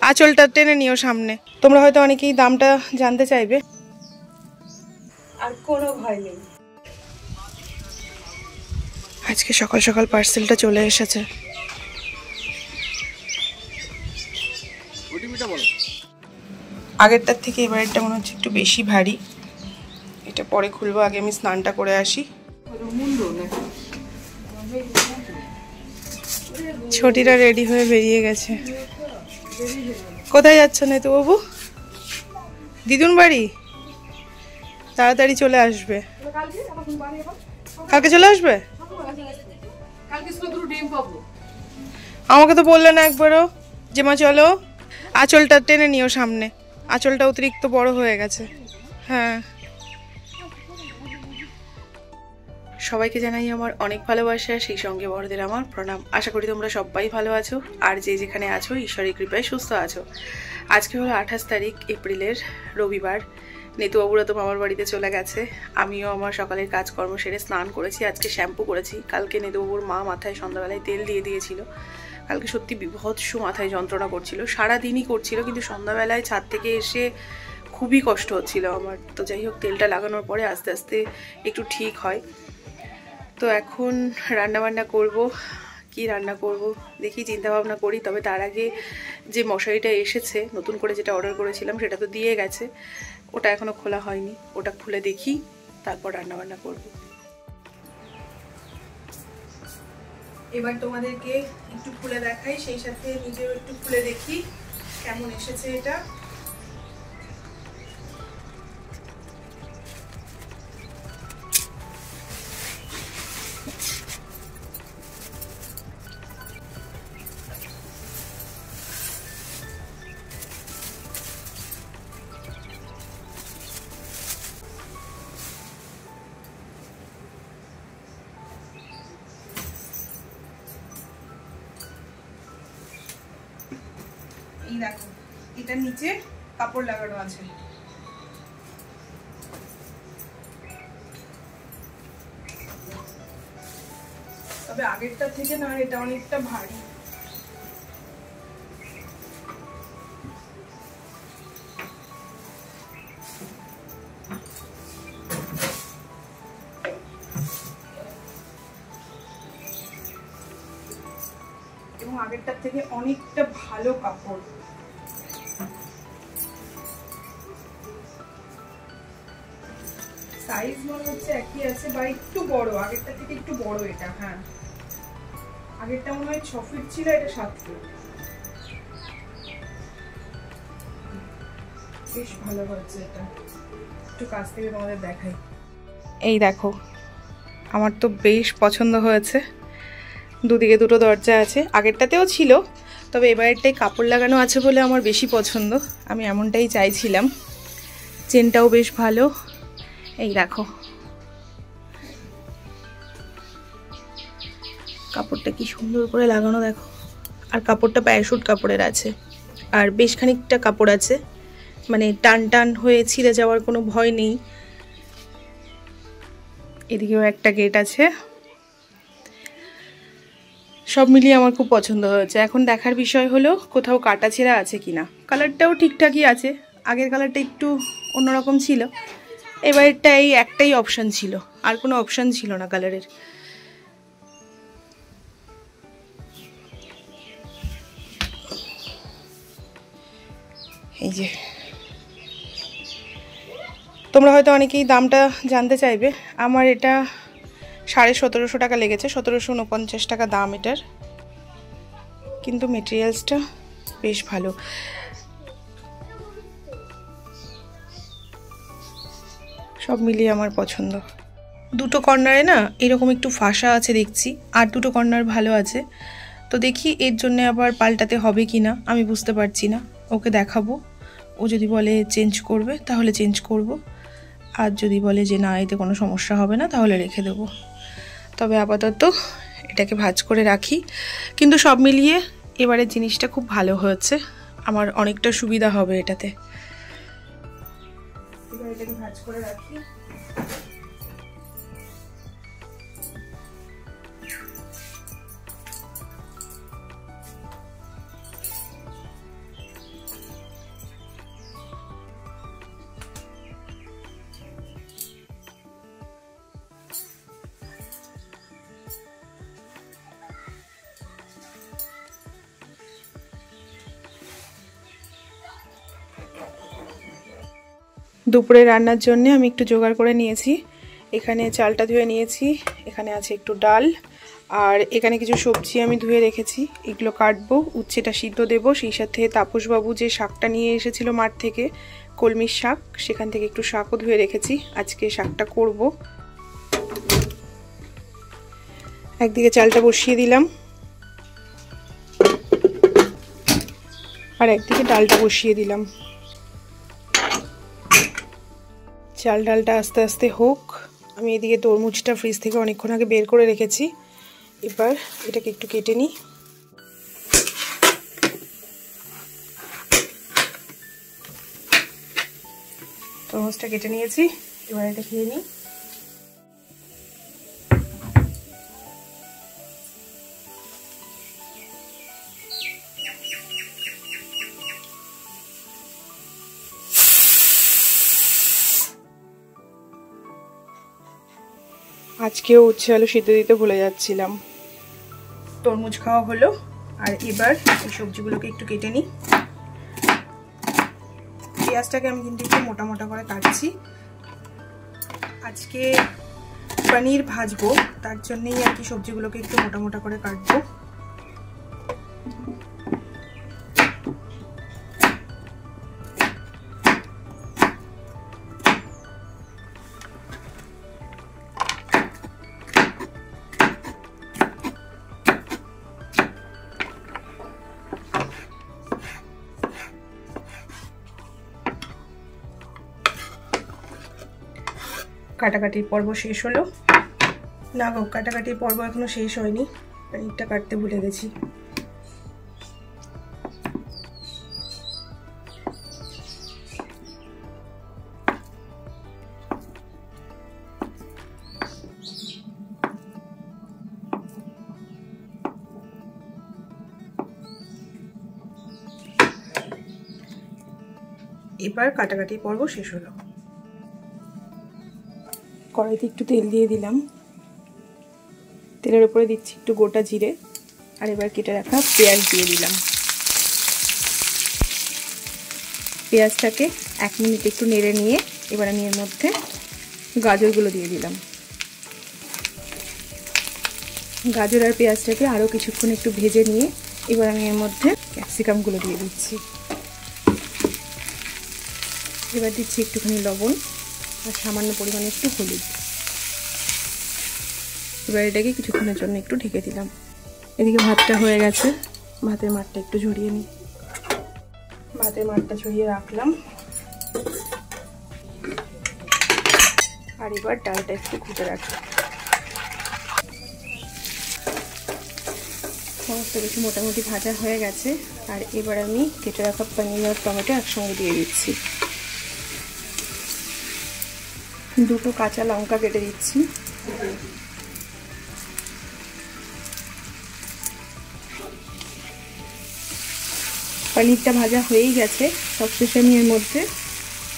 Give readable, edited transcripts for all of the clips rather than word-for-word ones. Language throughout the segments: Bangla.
আঁচলটা টেনে নিও সামনে। তোমরা হয়তো অনেকেই দামটা জানতে চাইবে, আর কোনো ভয় নেই। আজকে সকাল সকাল পার্সেলটা চলে এসেছে। আগেরটার থেকে এবারেরটা মনে হচ্ছে একটু বেশি ভারী। এটা পরে খুলবো, আগে আমি স্নানটা করে আসি। ছোটিরা রেডি হয়ে বেরিয়ে গেছে। কোথায় যাচ্ছ নেতু বাবু? দিদুন বাড়ি। তাড়াতাড়ি চলে আসবে। কালকে চলে আসবে? আমাকে তো বললে না একবারও যে মা চলো। আঁচলটা টেনে নিও সামনে, আঁচলটা অতিরিক্ত বড় হয়ে গেছে। হ্যাঁ, সবাইকে জানাই আমার অনেক ভালোবাসা, সেই সঙ্গে বড়দের আমার প্রণাম। আশা করি তোমরা সবাই ভালো আছো, আর যে যেখানে আছো ঈশ্বরের কৃপায় সুস্থ আছো। আজকে হলো 28 তারিখ এপ্রিলের রবিবার। নেতুবাবুরা তো মামার বাড়িতে চলে গেছে। আমিও আমার সকালের কাজকর্ম সেরে স্নান করেছি, আজকে শ্যাম্পু করেছি। কালকে নেতুবাবুর মা মাথায় সন্ধ্যাবেলায় তেল দিয়ে দিয়েছিল। কালকে সত্যি বিভৎস মাথায় যন্ত্রণা করছিল, সারাদিনই করছিল, কিন্তু সন্ধ্যাবেলায় ছাদ থেকে এসে খুবই কষ্ট হচ্ছিল আমার। তো যাই হোক, তেলটা লাগানোর পরে আস্তে আস্তে একটু ঠিক হয়। তো এখন রান্নাবান্না করব। কি রান্না করব দেখি, চিন্তা ভাবনা করি। তবে তার আগে যে মশারিটা এসেছে নতুন করে, যেটা অর্ডার করেছিলাম সেটা তো দিয়ে গেছে, ওটা এখনো খোলা হয়নি। ওটা খুলে দেখি, তারপর রান্নাবান্না করব। এবার তোমাদেরকে একটু খুলে দেখাই, সেই সাথে নিজেও একটু খুলে দেখি কেমন এসেছে এটা। এই দেখো, এটার নিচে কাপড় লাগানো আছে। তবে আগেরটা থেকে না এটা অনেকটা ভারী। এবং আগেরটার থেকে অনেকটা ভালো কাপড়। সাইজ মনে হচ্ছে একই আছে, বা একটু বড়, আগেরটা থেকে একটু বড় এটা। হ্যাঁ, আগেরটা মনে হয় 6 ফিট ছিল, এটা 7 ফিট। বেশ ভালো হচ্ছে এটা। একটু কাছ থেকে তোমাদের দেখাই। এই দেখো, আমার তো বেশ পছন্দ হয়েছে। দুদিকে দুটো দরজা আছে, আগেরটাতেও ছিল, তবে এবারেরটাই কাপড় লাগানো আছে বলে আমার বেশি পছন্দ। আমি এমনটাই চাইছিলাম। চেনটাও বেশ ভালো। এই দেখো, কাপড়টা কি সুন্দর করে লাগানো দেখো। আর কাপড়টা প্যারাশুট কাপড়ের আছে, আর বেশ খানিকটা কাপড় আছে, মানে টান টান হয়ে ছিঁড়ে যাওয়ার কোনো ভয় নেই। এদিকেও একটা গেট আছে। সব মিলিয়ে আমার খুব পছন্দ হয়েছে। এখন দেখার বিষয় হলো কোথাও কাটা ছেঁড়া আছে কিনা। কালারটাও ঠিকঠাকই আছে, আগের কালারটা একটু অন্যরকম ছিল, এবারেরটা এই একটাই অপশান ছিল, আর কোনো অপশান ছিল না কালারের। এই যে, তোমরা হয়তো অনেকেই দামটা জানতে চাইবে। আমার এটা 1750 টাকা লেগেছে, 1749 টাকা দাম এটার, কিন্তু মেটেরিয়ালসটা বেশ ভালো। সব মিলিয়ে আমার পছন্দ। দুটো কর্নারে না এরকম একটু ফাঁসা আছে দেখছি, আর দুটো কর্নার ভালো আছে। তো দেখি এর জন্য আবার পাল্টাতে হবে কি না, আমি বুঝতে পারছি না। ওকে দেখাবো, ও যদি বলে চেঞ্জ করবে তাহলে চেঞ্জ করব, আর যদি বলে যে না এতে কোনো সমস্যা হবে না তাহলে রেখে দেবো। তবে আপাতত এটাকে ভাঁজ করে রাখি। কিন্তু সব মিলিয়ে এবারের জিনিসটা খুব ভালো হয়েছে, আমার অনেকটা সুবিধা হবে এটাতে। এবার এটাকে ভাঁজ করে রাখি। দুপুরে রান্নার জন্য আমি একটু জোগাড় করে নিয়েছি। এখানে চালটা ধুয়ে নিয়েছি, এখানে আছে একটু ডাল, আর এখানে কিছু সবজি আমি ধুয়ে রেখেছি, এগুলো কাটবো, উচ্ছেটা সিদ্ধ দেবো। সেই সাথে তাপসবাবু যে শাকটা নিয়ে এসেছিল মাঠ থেকে, কলমির শাক, সেখান থেকে একটু শাকও ধুয়ে রেখেছি, আজকে শাকটা করব। একদিকে চালটা বসিয়ে দিলাম আর একদিকে ডালটা বসিয়ে দিলাম। চাল ডালটা আস্তে আস্তে হোক। আমি এদিকে তরমুজটা ফ্রিজ থেকে অনেকক্ষণ আগে বের করে রেখেছি, এবার এটাকে একটু কেটে নিই। তরমুজটা কেটে নিয়েছি, এবার এটা খেয়ে নিই। আজকেও উচ্ছে আলু সিদ্ধ দিতে ভুলে যাচ্ছিলাম। তরমুজ খাওয়া হলো, আর এবার এই সবজিগুলোকে একটু কেটে নিই। পেঁয়াজটাকে আমি কিন্তু একটু মোটা মোটা করে কাটছি। আজকে পনির ভাজবো, তার জন্যই আর কি সবজিগুলোকে একটু মোটা মোটা করে কাটবো। কাটাকাটির পর্ব শেষ হলো। না গো, কাটাকাটির পর্ব এখনো শেষ হয়নি, পনিরটা কাটতে ভুলে গেছি। এবার কাটাকাটির পর্ব শেষ হলো। কড়াইতে একটু তেল দিয়ে দিলাম, তেলের উপরে দিচ্ছি একটু গোটা জিরে, আর এবার কেটে রাখা পেঁয়াজ দিয়ে দিলাম। পেঁয়াজটাকে 1 মিনিট একটু নেড়ে নিয়ে এবার আমি এর মধ্যে গাজরগুলো দিয়ে দিলাম। গাজর আর পেঁয়াজটাকে আরও কিছুক্ষণ একটু ভেজে নিয়ে এবার আমি এর মধ্যে ক্যাপসিকামগুলো দিয়ে দিচ্ছি। এবার দিচ্ছি একটুখানি লবণ আর সামান্য পরিমাণে একটু হলুদ। এবার এটাকে কিছুক্ষণের জন্য একটু ঢেকে দিলাম। এদিকে ভাতটা হয়ে গেছে, ভাতের মাঠটা একটু ঝরিয়ে নিই। ভাতের মাঠটা ঝরিয়ে রাখলাম, আর এবার ডালটা একটু ঘুটে রাখলাম। সমস্ত কিছু মোটামুটি ভাজা হয়ে গেছে, আর এবার আমি কেটে রাখা পনির আর টমেটো একসঙ্গে দিয়ে দিচ্ছি। 2টো কাঁচা লঙ্কা কেটে দিচ্ছি। পনিরটা ভাজা হয়েই গেছে, সবশেষে আমি এর মধ্যে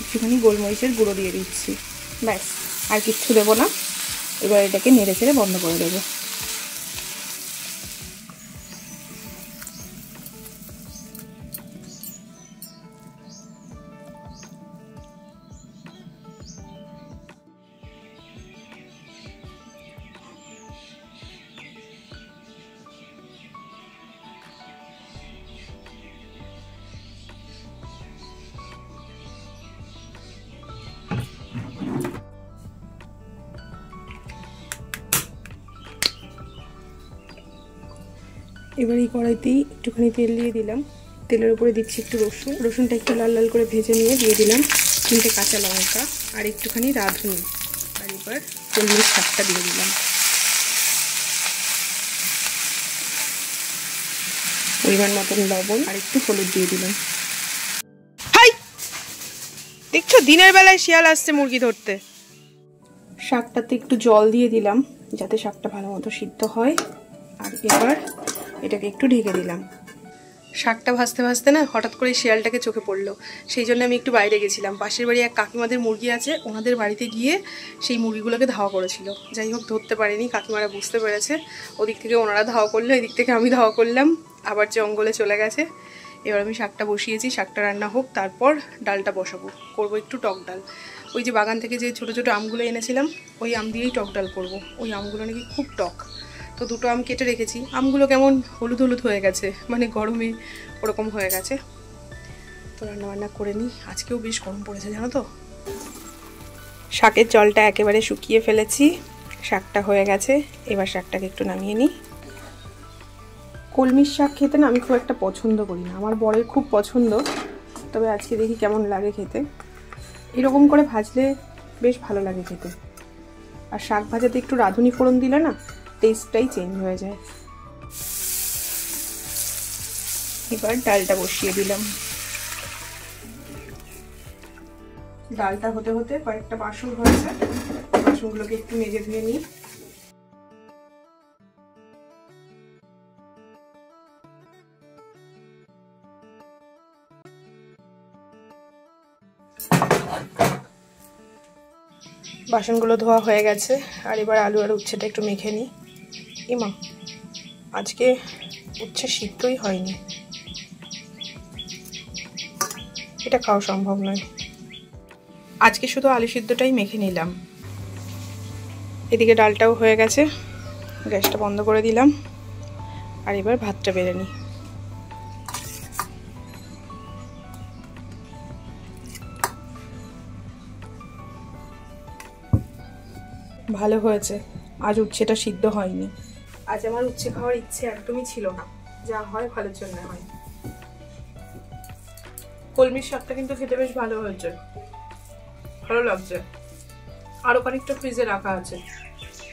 একটুখানি গোলমরিচের গুঁড়ো দিয়ে দিচ্ছি। ব্যাস, আর কিচ্ছু দেবো না। এবার এটাকে নেড়ে চেড়ে বন্ধ করে দেবো। এবার এই কড়াইতেই একটুখানি তেল দিয়ে দিলাম, তেলের উপরে দিচ্ছি একটু রসুন, রসুনটা একটু লাল লাল করে ভেজে নিয়ে দিয়ে দিলাম 3টে কাঁচা লঙ্কা আর একটুখানি রাঁধুনি, আর এবার কলমির শাকটা দিয়ে দিলাম। পরিমাণ মতন লবণ আর একটু হলুদ দিয়ে দিলাম। হাই, দেখছো দিনের বেলায় শিয়াল আসছে মুরগি ধরতে। শাকটাতে একটু জল দিয়ে দিলাম যাতে শাকটা ভালো মতো সিদ্ধ হয়, আর এবার এটাকে একটু ঢেকে দিলাম। শাকটা ভাজতে ভাজতে না হঠাৎ করে শিয়ালটাকে চোখে পড়লো, সেই জন্য আমি একটু বাইরে গেছিলাম। পাশের বাড়ি এক কাকিমাদের মুরগি আছে, ওনাদের বাড়িতে গিয়ে সেই মুরগিগুলোকে ধাওয়া করেছিল। যাই হোক, ধরতে পারেনি, কাকিমারা বুঝতে পেরেছে, ওদিক থেকে ওনারা ধাওয়া করলো, এদিক থেকে আমি ধাওয়া করলাম, আবার জঙ্গলে চলে গেছে। এবার আমি শাকটা বসিয়েছি, শাকটা রান্না হোক, তারপর ডালটা বসাবো। করবো একটু টক ডাল। ওই যে বাগান থেকে যে ছোটো ছোটো আমগুলো এনেছিলাম, ওই আম দিয়েই টক ডাল করবো। ওই আমগুলো নাকি খুব টক, তো দুটো আম কেটে রেখেছি। আমগুলো কেমন হলুদ হলুদ হয়ে গেছে, মানে গরমে ওরকম হয়ে গেছে। তো রান্নাবান্না করে নিই। আজকেও বেশ গরম পড়েছে জানো তো। শাকের জলটা একেবারে শুকিয়ে ফেলেছি, শাকটা হয়ে গেছে। এবার শাকটাকে একটু নামিয়ে নিই। কলমির শাক খেতে না আমি খুব একটা পছন্দ করি না, আমার বরের খুব পছন্দ। তবে আজকে দেখি কেমন লাগে খেতে। এরকম করে ভাজলে বেশ ভালো লাগে খেতে। আর শাক ভাজাতে একটু রাঁধুনি ফোড়ন দিলে না টেস্টটাই চেঞ্জ হয়ে যায়। এবার ডালটা বসিয়ে দিলাম। ডালটা হতে হতে কয়েকটা বাসন হয়েছে, বাসনগুলোকে একটু মেজে ধুয়ে নিই। বাসনগুলো ধোয়া হয়ে গেছে, আর এবার আলু আর উচ্ছেটা একটু মেখে নিই। ইমা, আজকে উচ্ছে সিদ্ধই হয়নি, এটা খাওয়া সম্ভব নয়। আজকে শুধু আলু সিদ্ধটাই মেখে নিলাম। এদিকে ডালটাও হয়ে গেছে, গ্যাসটা বন্ধ করে দিলাম। আর এবার ভাতটা বেড়ে নিই। ভালো হয়েছে, আজ উচ্ছেটা সিদ্ধ হয়নি। আজ আমার উচ্ছে খাওয়ার ইচ্ছে একদমই ছিল না, যা হয় ভালোর জন্য হয়। কলমির শাকটা কিন্তু খেতে বেশ ভালো হয়েছে, ভালো লাগছে। আরো খানিকটা ফ্রিজে রাখা আছে,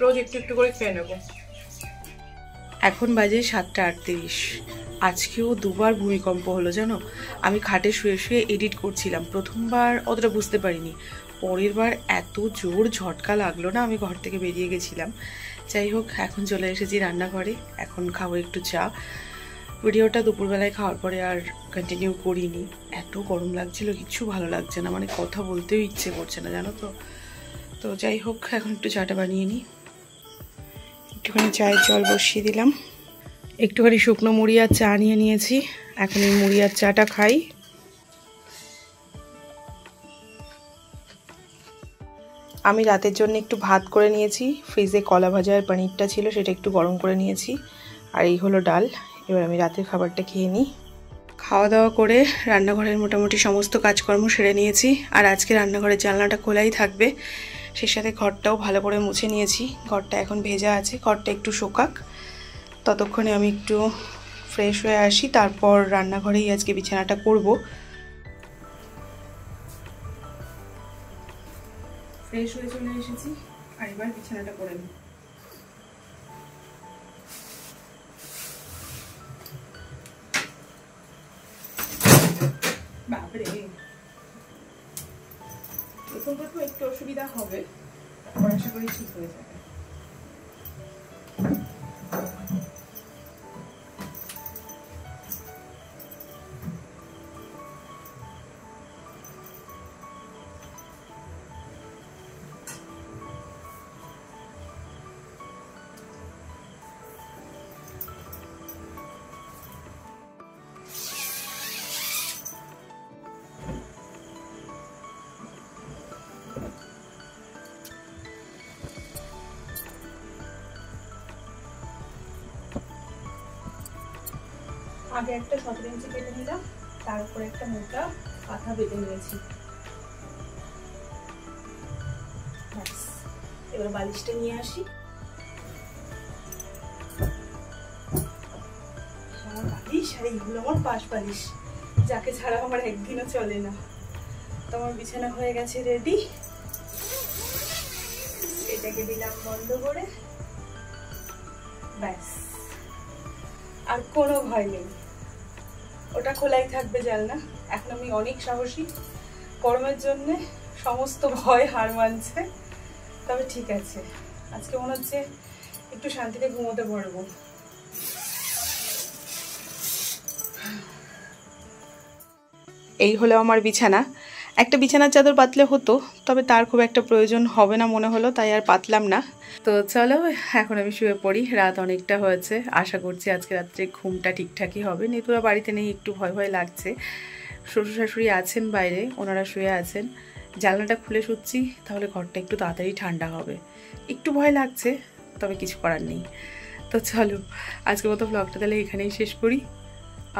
রোজ একটু একটু করে খেয়ে নেব। এখন বাজে 7:38। আজকেও দুবার ভূমিকম্প হলো জানো। আমি খাটে শুয়ে শুয়ে এডিট করছিলাম, প্রথমবার অতটা বুঝতে পারিনি, পরের বার এত জোর ঝটকা লাগলো না, আমি ঘর থেকে বেরিয়ে গেছিলাম। যাই হোক, এখন চলে এসেছি রান্নাঘরে। এখন খাবো একটু চা। ভিডিওটা দুপুরবেলায় খাওয়ার পরে আর কন্টিনিউ করিনি, এত গরম লাগছিল, কিচ্ছু ভালো লাগছে না, মানে কথা বলতেও ইচ্ছে করছে না জানো তো। তো যাই হোক, এখন একটু চাটা বানিয়ে নিই। একটুখানি চায়ের জল বসিয়ে দিলাম, একটুখানি শুকনো মুড়ি আর চা নিয়ে নিয়েছি। এখন এই মুড়ি আর চাটা খাই। আমি রাতের জন্য একটু ভাত করে নিয়েছি, ফ্রিজে কলা ভাজা আর পনিরটা ছিল, সেটা একটু গরম করে নিয়েছি। আর এই হলো ডাল। এবার আমি রাতের খাবারটা খেয়ে নিই। খাওয়া দাওয়া করে রান্নাঘরের মোটামুটি সমস্ত কাজকর্ম সেরে নিয়েছি। আর আজকে রান্নাঘরের জানলাটা খোলাই থাকবে, সে সাথে ঘরটাও ভালো করে মুছে নিয়েছি। ঘরটা এখন ভেজা আছে, ঘরটা একটু শোকাক, ততক্ষণে আমি একটু ফ্রেশ হয়ে আসি, তারপর রান্নাঘরেই আজকে বিছানাটা করব। ফ্রেশ হয়ে চলে এসেছি, আর এবার বিছানাটা করে নিই। বাপরে, প্রথম একটু অসুবিধা হবে, তারপর আশা করি ঠিক হয়ে যাবে। আগে একটা 17 ইঞ্চি কেটে নিলাম, তার উপরে একটা মোটা কাঁথা বেঁধে নিয়েছি। এবার বালিশটা নিয়ে আসি। আমার বালিশ আর এইগুলো আমার পাশ বালিশ, যাকে ছাড়া আমার একদিনও চলে না। তো আমার বিছানা হয়ে গেছে রেডি। এটাকে দিলাম বন্ধ করে, ব্যাস আর কোনো ভয় নেই, ওটা খোলাই থাকবে জানলা। এখন আমি অনেক সাহসী, গরমের জন্য সমস্ত ভয় হার মানছে। তবে ঠিক আছে, আজকে মনে হচ্ছে একটু শান্তিতে ঘুমোতে পারবো। এই হলো আমার বিছানা। একটা বিছানার চাদর পাতলে হতো, তবে তার খুব একটা প্রয়োজন হবে না মনে হলো, তাই আর পাতলাম না। তো চলো এখন আমি শুয়ে পড়ি, রাত অনেকটা হয়েছে। আশা করছি আজকে রাত্রে ঘুমটা ঠিকঠাকই হবে। নেতুরা বাড়িতে নেই, একটু ভয় ভয় লাগছে। শ্বশুর শাশুড়ি আছেন বাইরে, ওনারা শুয়ে আছেন। জানলাটা খুলে শুচ্ছি, তাহলে ঘরটা একটু তাড়াতাড়ি ঠান্ডা হবে। একটু ভয় লাগছে, তবে কিছু করার নেই। তো চলো আজকের মতো ব্লগটা তাহলে এখানেই শেষ করি।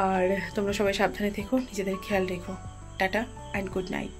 আর তোমরা সবাই সাবধানে থেকো, নিজেদের খেয়াল রেখো। Tata and good night.